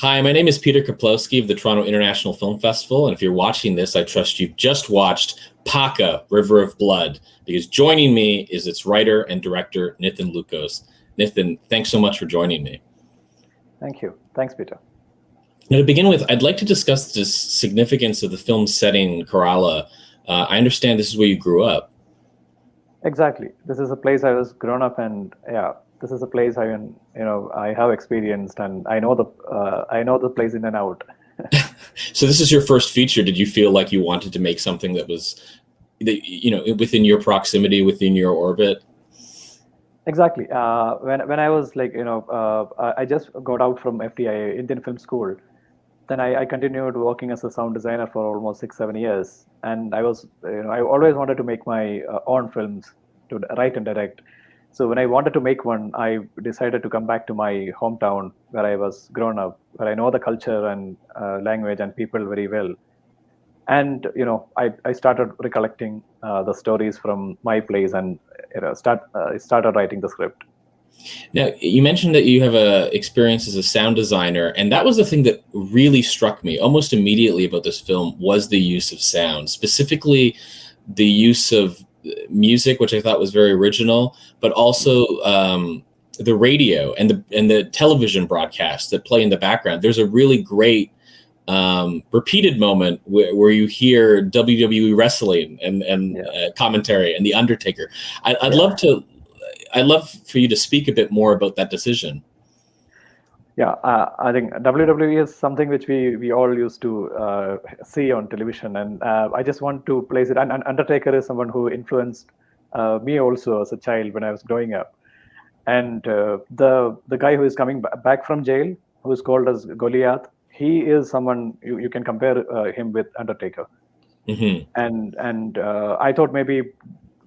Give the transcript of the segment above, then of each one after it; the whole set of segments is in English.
Hi, my name is Peter Kaplowski of the Toronto International Film Festival, and if you're watching this, I trust you've just watched Paka, River of Blood, because joining me is its writer and director, Nithin Lukos. Nithin, thanks so much for joining me. Thank you. Thanks, Peter. Now, to begin with, I'd like to discuss the significance of the film's setting, Kerala. I understand this is where you grew up. Exactly. This is a place I was grown up, and this is a place I have experienced, and I know the place in and out. So this is your first feature. Did you feel like you wanted to make something that was, within your proximity, within your orbit? Exactly. When I was I just got out from FTI, Indian Film School. Then I continued working as a sound designer for almost 6-7 years, and I always wanted to make my own films, to write and direct. So when I wanted to make one, I decided to come back to my hometown where I was grown up, where I know the culture and language and people very well. And I started recollecting the stories from my place, and started writing the script. Now, you mentioned that you have a experience as a sound designer, and that was the thing that really struck me almost immediately about this film was the use of sound, specifically the use of music, which I thought was very original, but also the radio and the television broadcasts that play in the background. There's a really great repeated moment where you hear WWE wrestling and commentary and The Undertaker. I'd love for you to speak a bit more about that decision. Yeah, I think WWE is something which we all used to see on television, and I just want to place it. And Undertaker is someone who influenced me also as a child when I was growing up. And the guy who is coming back from jail, who is called as Goliath, he is someone you can compare him with Undertaker. Mm-hmm. And I thought maybe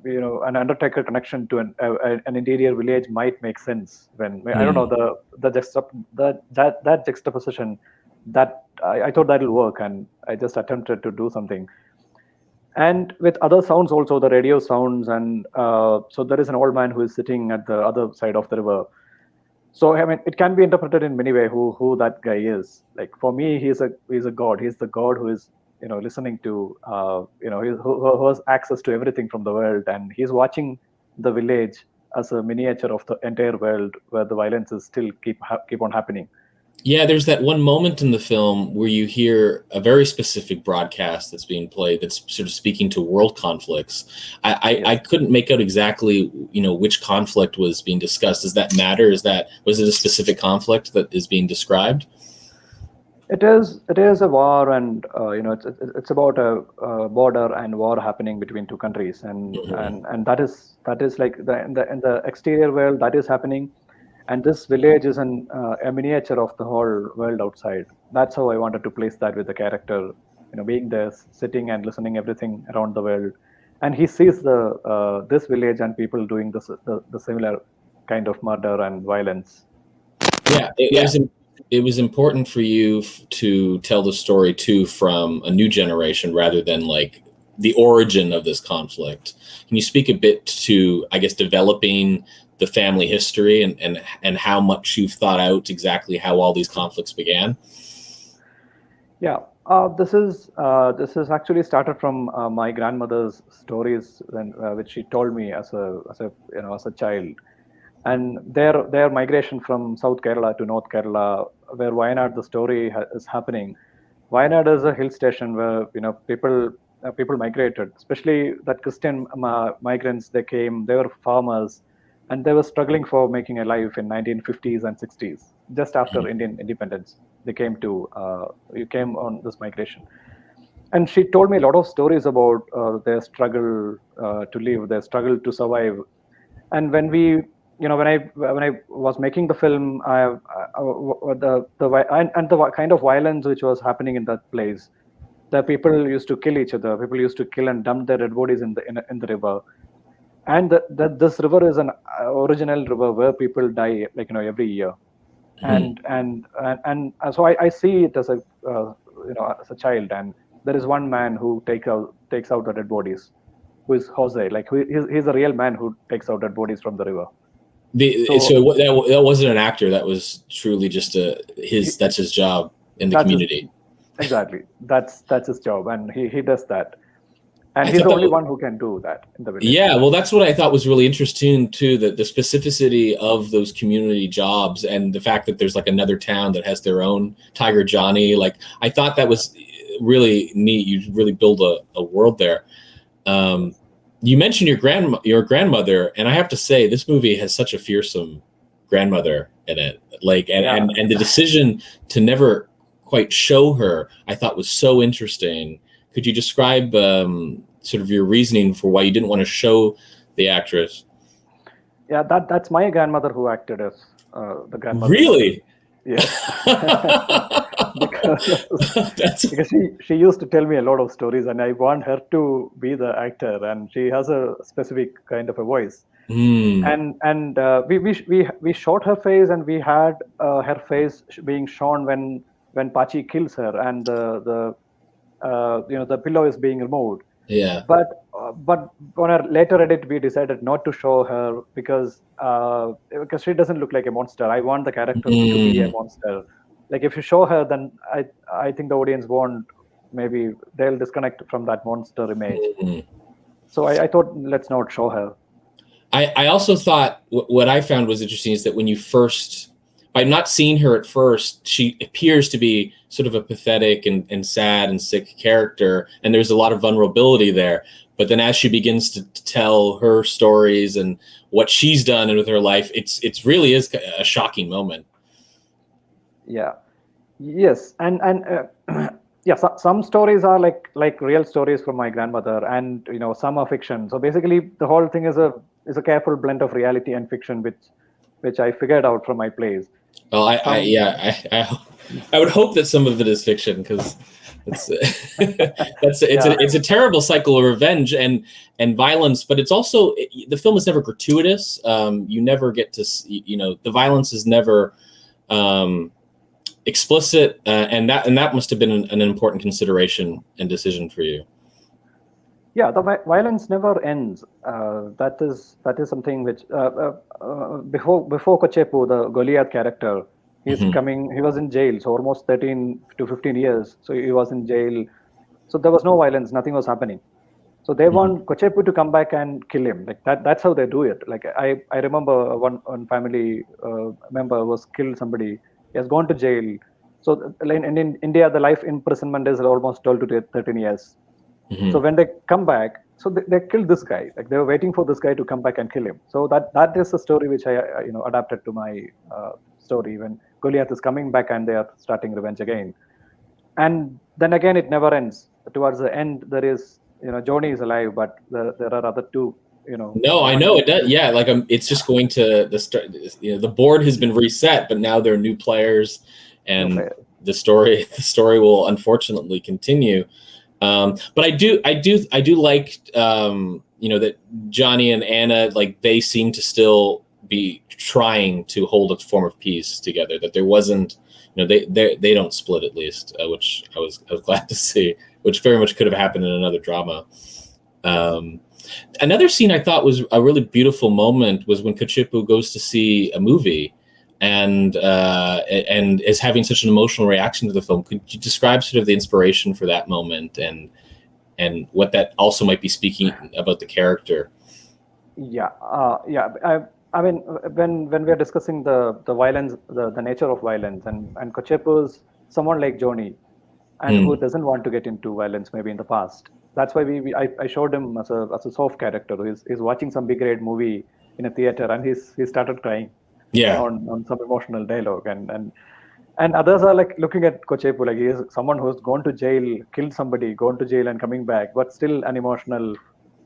an Undertaker connection to an interior village might make sense when I don't know that juxtaposition that I thought that will work, and I just attempted to do something. And with other sounds also, the radio sounds, and so there is an old man who is sitting at the other side of the river. So I mean, it can be interpreted in many ways who that guy is. Like for me, he's a god. He's the god who is listening to who has access to everything from the world, and he's watching the village as a miniature of the entire world where the violence is still keep on happening. Yeah, there's that one moment in the film where you hear a very specific broadcast that's being played that's sort of speaking to world conflicts. I couldn't make out exactly, which conflict was being discussed. Does that matter? Was it a specific conflict that is being described? It is a war, and it's about a border and war happening between two countries, and that is like in the exterior world that is happening. And this village is a miniature of the whole world outside. That's how I wanted to place that with the character, being there, sitting and listening everything around the world, and he sees this village and people doing the similar kind of murder and violence. Yeah, it was important for you to tell the story too from a new generation rather than like the origin of this conflict. Can you speak a bit to, I guess, developing the family history and how much you've thought out exactly how all these conflicts began? Yeah, this is actually started from my grandmother's stories which she told me as a child, and their migration from South Kerala to North Kerala, where Wayanad the story is happening. Wayanad is a hill station where people migrated, especially that Christian migrants. They came, they were farmers, and they were struggling for making a life in 1950s and 60s, just after Indian independence. They came on this migration, and she told me a lot of stories about their struggle to live, their struggle to survive. And when when I was making the film, the kind of violence which was happening in that place, the people used to kill each other. People used to kill and dump their dead bodies in the river. And this river is an original river where people die every year. And so I see it as as a child, and there is one man who takes out the dead bodies, who is Jose. Like he's a real man who takes out dead bodies from the river. That wasn't an actor. That was truly just that's his job in the community. Exactly. That's his job, and he does that. And he's the only one who can do that in the village. Yeah, well, that's what I thought was really interesting too, the specificity of those community jobs and the fact that there's like another town that has their own Tiger Johnny. Like, I thought that was really neat. You really build a world there. You mentioned your grandmother, and I have to say this movie has such a fearsome grandmother in it. Like, and the decision to never quite show her, I thought was so interesting. Could you describe sort of your reasoning for why you didn't want to show the actress? Yeah, that's my grandmother who acted as the grandmother. Really? Yes. because she used to tell me a lot of stories, and I want her to be the actor, and she has a specific kind of a voice. And we shot her face, and we had her face being shown when Paachi kills her, and the pillow is being removed. Yeah. But on a later edit, we decided not to show her because she doesn't look like a monster. I want the character to be a monster. Like, if you show her, then I think the audience won't. Maybe they'll disconnect from that monster image. So I thought, let's not show her. I also thought what I found was interesting is that when you first, by not seeing her at first, she appears to be sort of a pathetic and sad and sick character, and there's a lot of vulnerability there. But then as she begins to tell her stories and what she's done with her life, it's really is a shocking moment. Yeah. Yes. And yeah, some stories are like real stories from my grandmother, and some are fiction. So basically, the whole thing is a careful blend of reality and fiction, which I figured out from my plays. Well, I would hope that some of it is fiction, because it's a terrible cycle of revenge and violence, but it's also, the film is never gratuitous. You never get to the violence is never explicit, and that must have been an important consideration and decision for you. Yeah, the violence never ends. That is something which before Kocheppu, the Goliath character, he's coming. He was in jail, so almost 13 to 15 years. So he was in jail. So there was no violence. Nothing was happening. So they want Kocheppu to come back and kill him. Like that. That's how they do it. Like I remember one family member was killed somebody. He has gone to jail. So in India, the life imprisonment is almost 12 to 13 years. So when they come back, so they killed this guy. Like, they were waiting for this guy to come back and kill him. So that is the story which I adapted to my story, when Goliath is coming back and they are starting revenge again. And then again, it never ends. Towards the end, there is Johnny is alive, but there are other two. No, I know it does. Yeah, like it's just going to the board has been reset, but now there are new players, and the story will unfortunately continue. But I do like that Johnny and Anna, like, they seem to still be trying to hold a form of peace together. That there wasn't, they don't split, at least, which I was glad to see. Which very much could have happened in another drama. Another scene I thought was a really beautiful moment was when Kocheppu goes to see a movie and is having such an emotional reaction to the film. Could you describe sort of the inspiration for that moment and what that also might be speaking about the character? Yeah. I mean, when we are discussing the violence, the nature of violence, and Kocheppu is someone like Johnny, and who doesn't want to get into violence maybe in the past. That's why I showed him as a soft character. He's watching some big raid movie in a theater, and he started crying. Yeah. On some emotional dialogue, and others are like looking at Kocheppu like he is someone who's gone to jail, killed somebody, gone to jail and coming back, but still an emotional,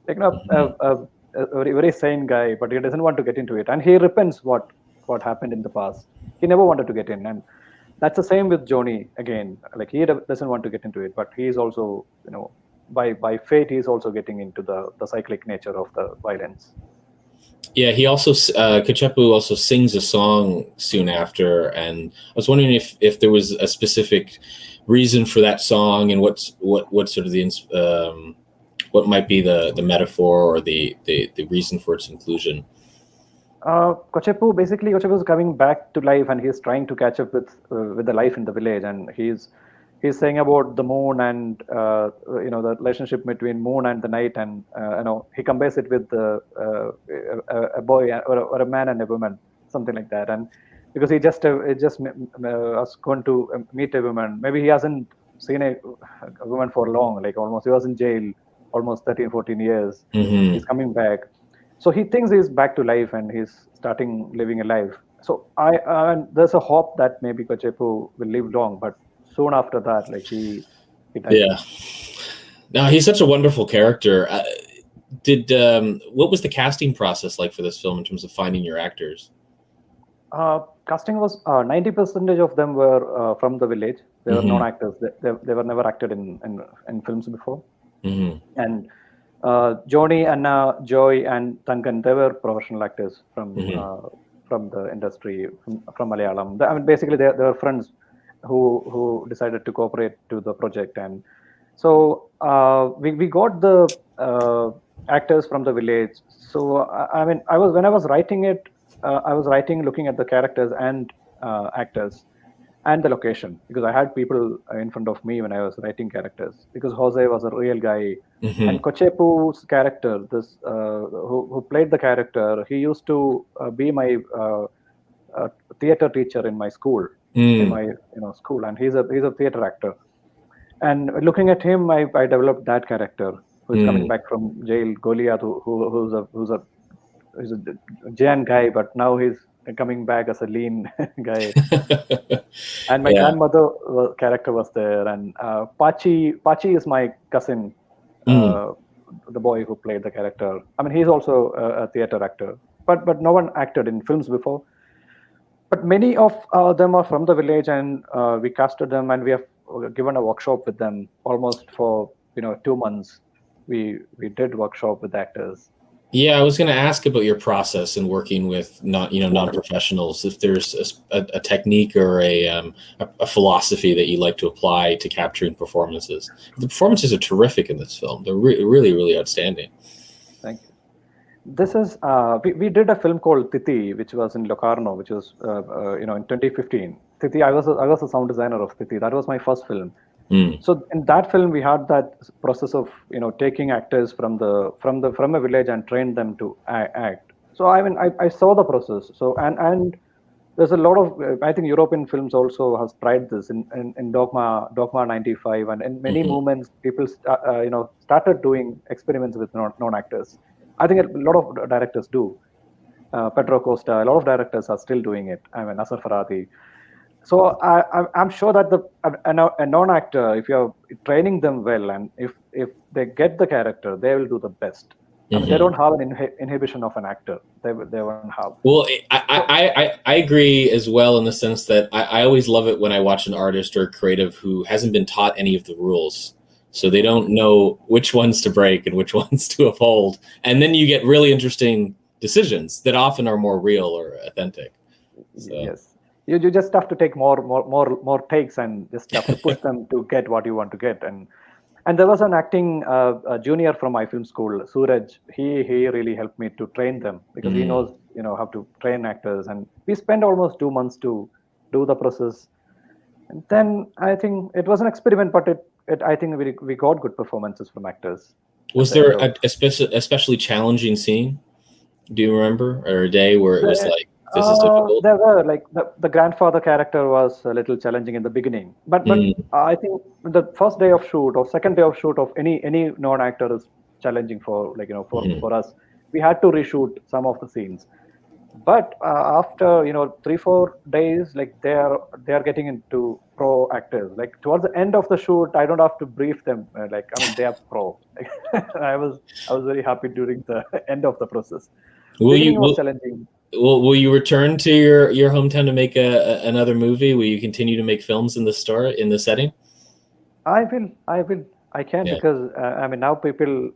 a very sane guy, but he doesn't want to get into it, and he repents what happened in the past. He never wanted to get in, and that's the same with Johnny again. Like, he doesn't want to get into it, but he is also, by fate, he is also getting into the cyclic nature of the violence. Yeah, he also Kocheppu also sings a song soon after, and I was wondering if there was a specific reason for that song, and what sort of the what might be the metaphor or the reason for its inclusion. Kocheppu is coming back to life, and he's trying to catch up with the life in the village, and he's saying about the moon and the relationship between moon and the night, and he compares it with a boy or a man and a woman, something like that, and because he just was going to meet a woman, maybe he hasn't seen a woman for long, like almost he was in jail almost 13, 14 years. Hmm. He's coming back, so he thinks he's back to life and he's starting living a life. So and there's a hope that maybe Kocheppu will live long, but soon after that, like he died. Yeah. Now he's such a wonderful character. What was the casting process like for this film in terms of finding your actors? Casting was 90% of them were from the village. They were Hmm. non-actors. They were never acted in films before. Hmm. And Joni, Anna, Joy, and Tankan, they were professional actors Hmm. from the industry, from Malayalam. I mean, basically, they were friends who decided to cooperate to the project, and so we got the actors from the village. So I mean, when I was writing it, I was writing looking at the characters and actors and the location, because I had people in front of me when I was writing characters, because Jose was a real guy, Hmm. and Kocheppu's character, this who played the character, he used to be my theater teacher in my school, in Mm. my school, and he's a theater actor. And looking at him, I developed that character who is coming Mm. back from jail, Goliath, who's a giant guy, but now he's coming back as a lean guy. And my Yeah. grandmother character was there, and Paachi is my cousin, Mm. uh, the boy who played the character. I mean, he's also a theater actor, but no one acted in films before. But many of them are from the village, and we casted them, and we have given a workshop with them almost for 2 months. We did workshop with actors. Yeah, I was going to ask about your process in working with non-professionals. If there's a technique or a philosophy that you like to apply to capturing performances. The performances are terrific in this film. They're really, really outstanding. Thank you. This is we did a film called Titi, which was in Locarno, which was in 2015. Titi, I was a sound designer of Titi. That was my first film. Mm. So in that film, we had that process of taking actors from a village and train them to act. So I mean, I saw the process. So and there's a lot of I think European films also has tried this in Dogma 95, and in many Hmm. movements people started doing experiments with non actors. I think a lot of directors do. Pedro Costa, a lot of directors are still doing it. I mean, Nasser Farhadi. So I'm sure that a non-actor, if you're training them well, and if they get the character, they will do the best. I mean, they Hmm. don't have an inhibition of an actor. They won't have. Well, So I agree as well in the sense that I always love it when I watch an artist or a creative who hasn't been taught any of the rules. So they don't know which ones to break and which ones to uphold. And then you get really interesting decisions that often are more real or authentic. So, yes, you just have to take more takes, and just have to push them to get what you want to get. And there was an acting junior from my film school, Suraj. He really helped me to train them, because he mm. knows how to train actors, and we spent almost 2 months to do the process. And then I think it was an experiment, but it I think we got good performances from actors at Was the there end of. especially challenging scene? Do you remember, or a day where it was like, this is difficult? There were like the grandfather character was a little challenging in the beginning, but Mm. I think the first day of shoot or second day of shoot of any non actor is challenging for Hmm. for us. We had to reshoot some of the scenes, but after 3-4 days, like they are getting into pro actors. Like towards the end of the shoot, I don't have to brief them. Like I mean, they are pro. I was very happy during the end of the process. Will you Beginning was will, challenging. will you return to your hometown to make another movie? Will you continue to make films in the setting? I will. I will. I can, Yeah. because I mean now people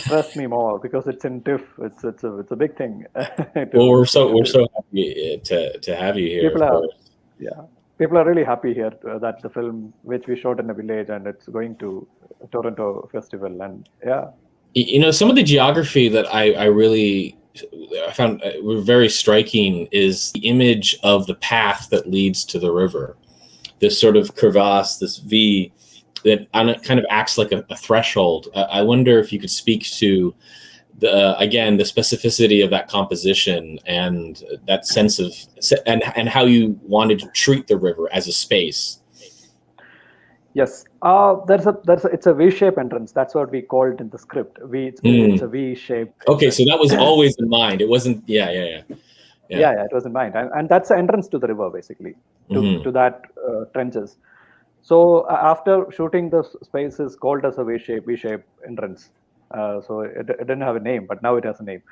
trust me more because it's in Tiff. It's a big thing Well, to we're to so happy to have you here, people of are, course. yeah, people are really happy here that the film which we shot in a village, and it's going to Toronto Festival, and yeah. Some of the geography that I really I found very striking is the image of the path that leads to the river. This sort of crevasse, this V that kind of acts like a threshold. I wonder if you could speak to again the specificity of that composition and that sense of and how you wanted to treat the river as a space. Yes, it's a V-shaped entrance. That's what we called in the script. It's a V-shaped. Okay, so that was always in mind. It wasn't. Yeah. It was in mind, and that's the entrance to the river, basically, to that trenches. So after shooting, the space is called as a V-shaped entrance. So it didn't have a name, but now it has a name.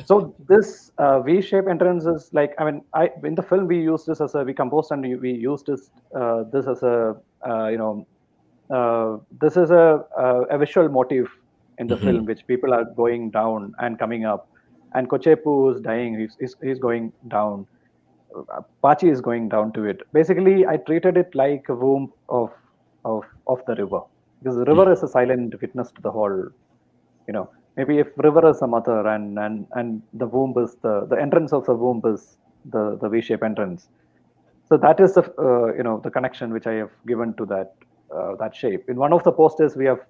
So this V-shaped entrance is like, I mean, in the film we used this we composed and we used this as a this is a visual motif in the film, which people are going down and coming up, and Kocheppu is dying. He's going down. Paachi is going down to it. Basically, I treated it like a womb of the river, because the river is a silent witness to the whole. Maybe if river is a mother and the womb is the entrance of the womb is the V-shaped entrance. So that is the connection which I have given to that shape. In one of the posters, we have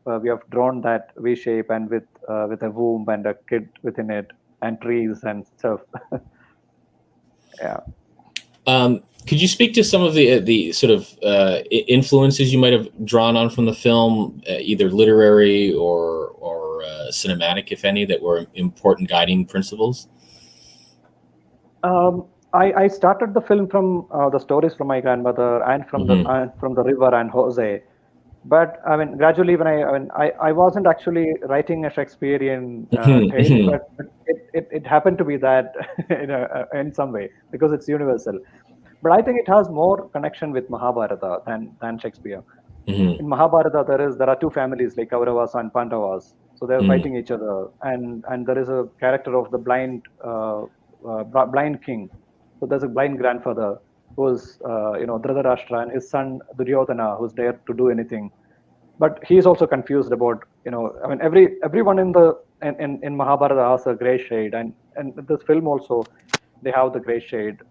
drawn that V shape and with a womb and a kid within it and trees and stuff. Yeah. Could you speak to some of the sort of influences you might have drawn on from the film, either literary or cinematic, if any, that were important guiding principles? I started the film from the stories from my grandmother and from the river and Jose. But I mean, gradually, when I wasn't actually writing a Shakespearean tale, but it happened to be that in some way, because it's universal. But I think it has more connection with Mahabharata than Shakespeare. In Mahabharata, there are two families like Kauravas and Pandavas, so they're fighting each other, and there is a character of the blind king. So there's a blind grandfather who's Dhritarashtra, and his son Duryodhana, who's there to do anything, but he's also confused about I mean, everyone in Mahabharata has a gray shade, and this film also they have the gray shade.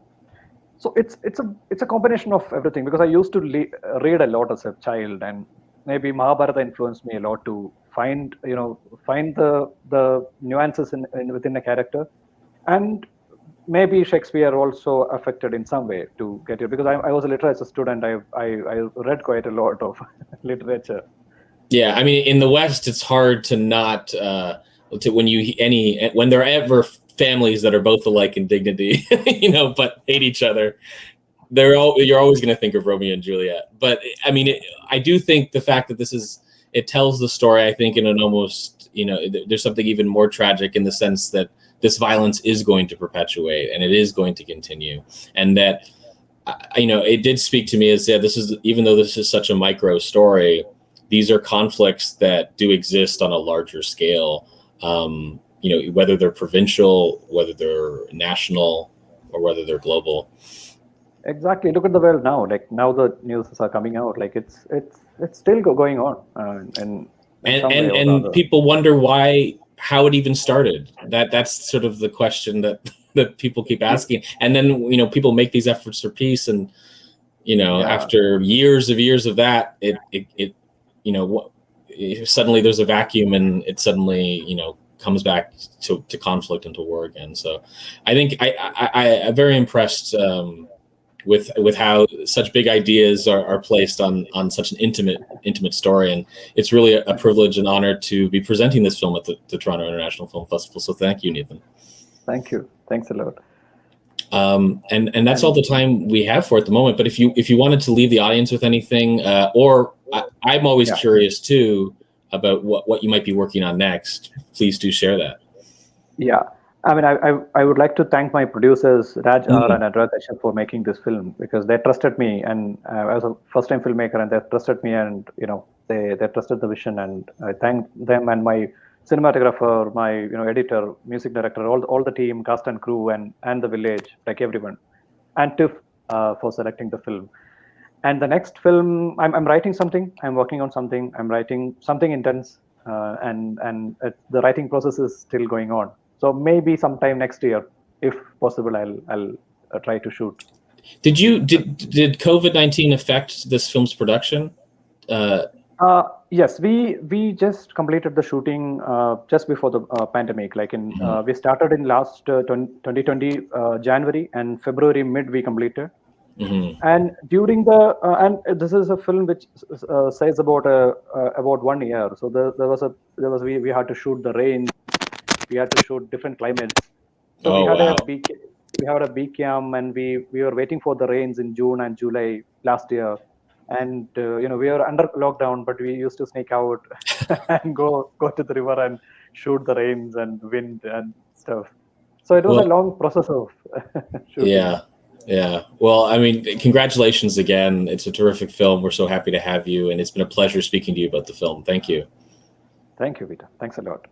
So it's a combination of everything, because I used to read a lot as a child, and maybe Mahabharata influenced me a lot to find the nuances within a character, and maybe Shakespeare also affected in some way to get it, because I was a literature student. I read quite a lot of literature. Yeah, I mean, in the West, it's hard to not when there are ever families that are both alike in dignity, but hate each other. You're always going to think of Romeo and Juliet. But I mean, I do think the fact that it tells the story, I think, in an almost, there's something even more tragic in the sense that this violence is going to perpetuate and it is going to continue. And that, it did speak to me as, even though this is such a micro story, these are conflicts that do exist on a larger scale, whether they're provincial, whether they're national, or whether they're global. Exactly. Look at the world now. Like, now the news are coming out. Like, it's still going on. And people wonder how it even started. That's sort of the question that people keep asking. And then people make these efforts for peace, and after years of that, it suddenly there's a vacuum, and it suddenly comes back to conflict and to war again. So I think I'm very impressed with how such big ideas are placed on such an intimate story, and it's really a privilege and honor to be presenting this film at the Toronto International Film Festival. So thank you, Nathan. Thank you. Thanks a lot. And that's all the time we have for at the moment. But if you wanted to leave the audience with anything, or I'm always curious too about what you might be working on next, please do share that. Yeah. I mean, I would like to thank my producers, Raj R. and Adra Kashyap, for making this film, because they trusted me, and I was a first-time filmmaker, and they trusted me, and they trusted the vision, and I thank them and my cinematographer, my editor, music director, all the team, cast and crew, and the village, like everyone, and Tiff for selecting the film. And the next film, I'm writing something. I'm working on something. I'm writing something intense, and the writing process is still going on. So maybe sometime next year, if possible, I'll try to shoot. Did COVID-19 affect this film's production? Yes, we just completed the shooting just before the pandemic. Like we started in last 2020 January, and February mid we completed. And during the and this is a film which says about 1 year. So we had to shoot the rain, we had to shoot different climates. So we had a big cam, and we were waiting for the rains in June and July last year. And we were under lockdown, but we used to sneak out and go to the river and shoot the rains and wind and stuff. So it was a long process of shooting. Yeah. Well, I mean, congratulations again. It's a terrific film. We're so happy to have you, and it's been a pleasure speaking to you about the film. Thank you. Thank you, Vita. Thanks a lot.